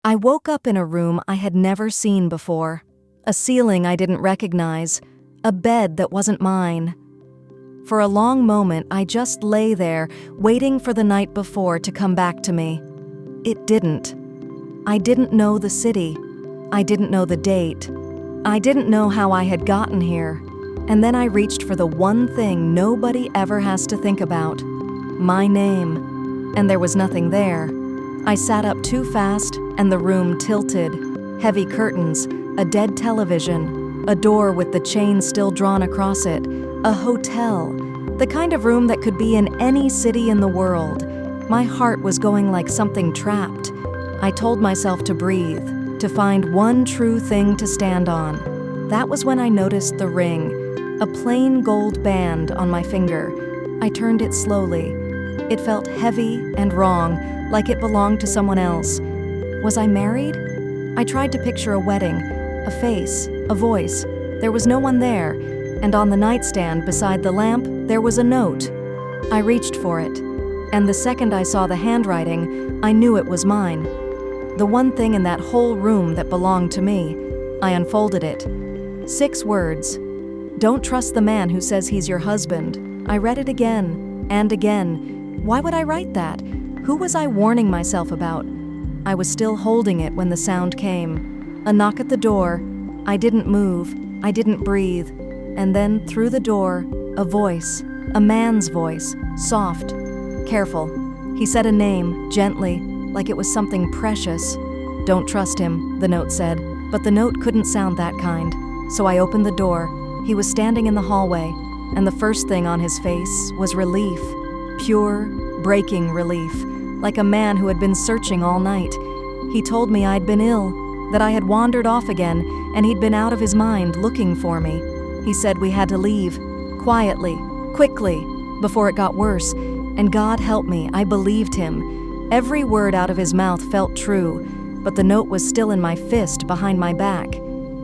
I woke up in a room I had never seen before, a ceiling I didn't recognize, a bed that wasn't mine. For a long moment, I just lay there, waiting for the night before to come back to me. It didn't. I didn't know the city. I didn't know the date. I didn't know how I had gotten here. And then I reached for the one thing nobody ever has to think about: my name. And there was nothing there. I sat up too fast, and the room tilted. Heavy curtains, a dead television, a door with the chain still drawn across it, a hotel, the kind of room that could be in any city in the world. My heart was going like something trapped. I told myself to breathe, to find one true thing to stand on. That was when I noticed the ring, a plain gold band on my finger. I turned it slowly. It felt heavy and wrong, like it belonged to someone else. Was I married? I tried to picture a wedding, a face, a voice. There was no one there, and on the nightstand beside the lamp, there was a note. I reached for it, and the second I saw the handwriting, I knew it was mine. The one thing in that whole room that belonged to me. I unfolded it. 6 words. Don't trust the man who says he's your husband. I read it again and again. Why would I write that? Who was I warning myself about? I was still holding it when the sound came. A knock at the door. I didn't move. I didn't breathe. And then, through the door, a voice. A man's voice. Soft. Careful. He said a name, gently, like it was something precious. Don't trust him, the note said. But the note couldn't sound that kind. So I opened the door. He was standing in the hallway, and the first thing on his face was relief. Pure, breaking relief, like a man who had been searching all night. He told me I'd been ill, that I had wandered off again, and he'd been out of his mind looking for me. He said we had to leave, quietly, quickly, before it got worse, and God help me, I believed him. Every word out of his mouth felt true, but the note was still in my fist behind my back.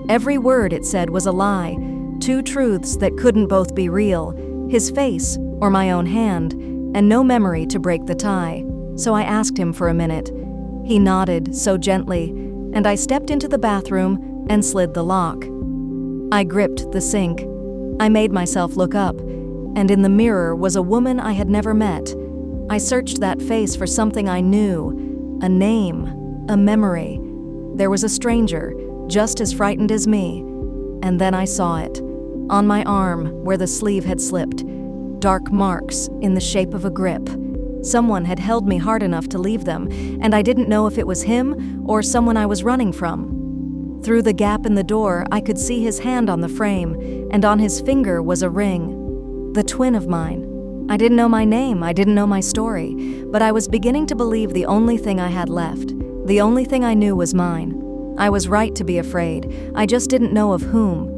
Every word it said was a lie, 2 truths that couldn't both be real, his face or my own hand, and no memory to break the tie. So I asked him for a minute. He nodded so gently, and I stepped into the bathroom and slid the lock. I gripped the sink. I made myself look up, and in the mirror was a woman I had never met. I searched that face for something I knew, a name, a memory. There was a stranger, just as frightened as me. And then I saw it, on my arm where the sleeve had slipped, dark marks in the shape of a grip. Someone had held me hard enough to leave them, and I didn't know if it was him or someone I was running from. Through the gap in the door, I could see his hand on the frame, and on his finger was a ring. The twin of mine. I didn't know my name, I didn't know my story, but I was beginning to believe the only thing I had left, the only thing I knew was mine. I was right to be afraid. I just didn't know of whom.